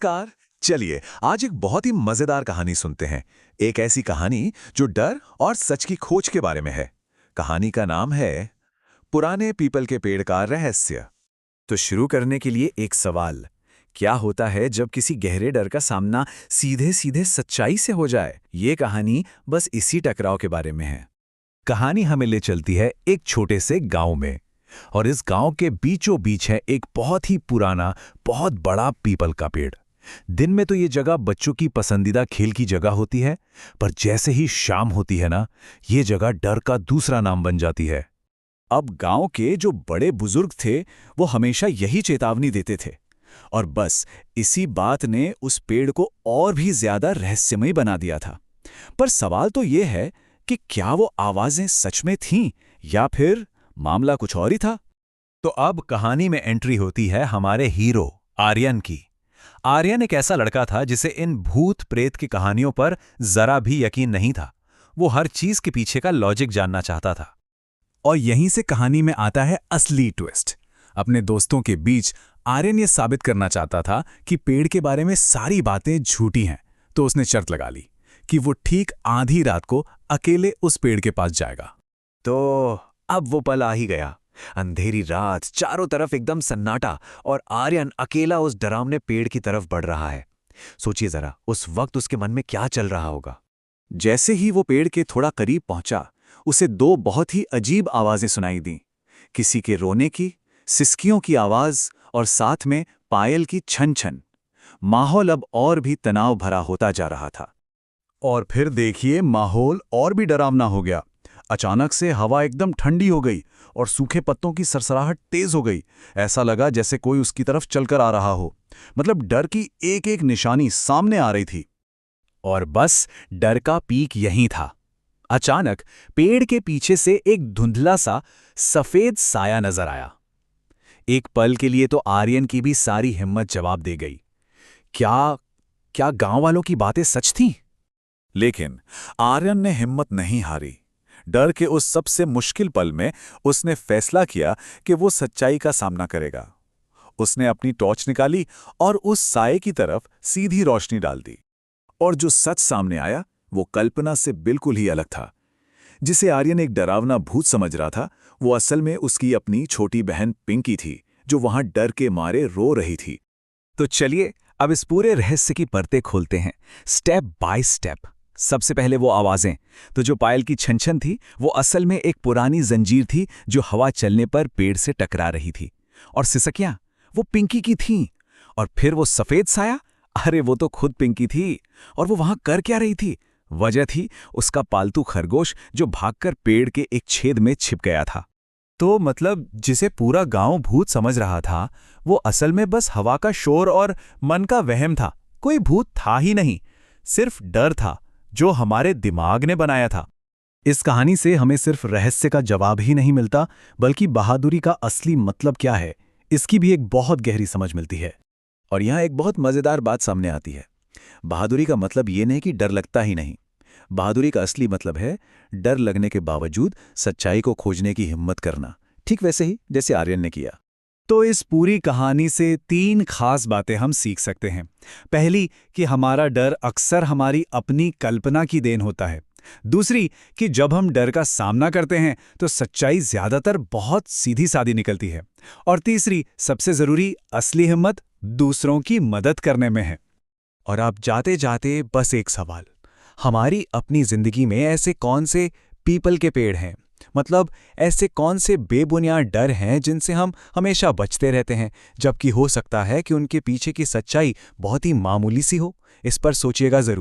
नमस्कार। चलिए आज एक बहुत ही मजेदार कहानी सुनते हैं। एक ऐसी कहानी जो डर और सच की खोज के बारे में है। कहानी का नाम है पुराने पीपल के पेड़ का रहस्य। तो शुरू करने के लिए एक सवाल, क्या होता है जब किसी गहरे डर का सामना सीधे सीधे सच्चाई से हो जाए? ये कहानी बस इसी टकराव के बारे में है। कहानी हमें ले चलती है एक छोटे से गांव में, और इस गांव के बीचों बीच है एक बहुत ही पुराना, बहुत बड़ा पीपल का पेड़। दिन में तो ये जगह बच्चों की पसंदीदा खेल की जगह होती है, पर जैसे ही शाम होती है ना, ये जगह डर का दूसरा नाम बन जाती है। अब गांव के जो बड़े बुजुर्ग थे वो हमेशा यही चेतावनी देते थे, और बस इसी बात ने उस पेड़ को और भी ज्यादा रहस्यमय बना दिया था। पर सवाल तो ये है कि क्या वो आवाजें सच में थीं या फिर मामला कुछ और ही था? तो अब कहानी में एंट्री होती है हमारे हीरो आर्यन की। आर्यन एक ऐसा लड़का था जिसे इन भूत प्रेत की कहानियों पर जरा भी यकीन नहीं था। वो हर चीज के पीछे का लॉजिक जानना चाहता था। और यहीं से कहानी में आता है असली ट्विस्ट। अपने दोस्तों के बीच आर्यन ये साबित करना चाहता था कि पेड़ के बारे में सारी बातें झूठी हैं, तो उसने शर्त लगा ली कि वो ठीक आधी रात को अकेले उस पेड़ के पास जाएगा। तो अब वो पल आ ही गया। अंधेरी रात, चारों तरफ एकदम सन्नाटा, और आर्यन अकेला उस डरावने पेड़ की तरफ बढ़ रहा है। सोचिए जरा, उस वक्त उसके मन में क्या चल रहा होगा। जैसे ही वो पेड़ के थोड़ा करीब पहुंचा, उसे दो बहुत ही अजीब आवाजें सुनाई दीं। किसी के रोने की, सिसकियों की आवाज, और साथ में पायल की छन छन। माहौल अब और भी तनाव भरा होता जा रहा था। और फिर देखिए, माहौल और भी डरावना हो गया। अचानक से हवा एकदम ठंडी हो गई और सूखे पत्तों की सरसराहट तेज हो गई। ऐसा लगा जैसे कोई उसकी तरफ चलकर आ रहा हो। मतलब डर की एक एक निशानी सामने आ रही थी। और बस डर का पीक यहीं था। अचानक पेड़ के पीछे से एक धुंधला सा सफेद साया नजर आया। एक पल के लिए तो आर्यन की भी सारी हिम्मत जवाब दे गई। क्या गांव वालों की बातें सच थीं? लेकिन आर्यन ने हिम्मत नहीं हारी। डर के उस सबसे मुश्किल पल में उसने फैसला किया कि वो सच्चाई का सामना करेगा। उसने अपनी टॉर्च निकाली और उस साये की तरफ सीधी रोशनी डाल दी। और जो सच सामने आया वो कल्पना से बिल्कुल ही अलग था। जिसे आर्यन एक डरावना भूत समझ रहा था, वो असल में उसकी अपनी छोटी बहन पिंकी थी, जो वहां डर के मारे रो रही थी। तो चलिए अब इस पूरे रहस्य की परतें खोलते हैं, स्टेप बाय स्टेप। सबसे पहले वो आवाजें। तो जो पायल की छन-छन थी, वो असल में एक पुरानी जंजीर थी जो हवा चलने पर पेड़ से टकरा रही थी। और सिसकियां, वो पिंकी की थीं। और फिर वो सफेद साया, अरे वो तो खुद पिंकी थी। और वो वहां कर क्या रही थी? वजह थी उसका पालतू खरगोश, जो भागकर पेड़ के एक छेद में छिप गया था। तो मतलब जिसे पूरा गांव भूत समझ रहा था, वो असल में बस हवा का शोर और मन का वहम था। कोई भूत था ही नहीं, सिर्फ डर था जो हमारे दिमाग ने बनाया था। इस कहानी से हमें सिर्फ रहस्य का जवाब ही नहीं मिलता, बल्कि बहादुरी का असली मतलब क्या है, इसकी भी एक बहुत गहरी समझ मिलती है। और यहाँ एक बहुत मजेदार बात सामने आती है। बहादुरी का मतलब ये नहीं कि डर लगता ही नहीं। बहादुरी का असली मतलब है डर लगने के बावजूद सच्चाई को खोजने की हिम्मत करना, ठीक वैसे ही जैसे आर्यन ने किया। तो इस पूरी कहानी से 3 खास बातें हम सीख सकते हैं। पहली, कि हमारा डर अक्सर हमारी अपनी कल्पना की देन होता है। दूसरी, कि जब हम डर का सामना करते हैं तो सच्चाई ज्यादातर बहुत सीधी सादी निकलती है। और तीसरी, सबसे जरूरी, असली हिम्मत दूसरों की मदद करने में है। और आप जाते जाते बस एक सवाल, हमारी अपनी जिंदगी में ऐसे कौन से पीपल के पेड़ हैं, मतलब ऐसे कौन से बेबुनियाद डर हैं जिनसे हम हमेशा बचते रहते हैं, जबकि हो सकता है कि उनके पीछे की सच्चाई बहुत ही मामूली सी हो? इस पर सोचिएगा जरूर।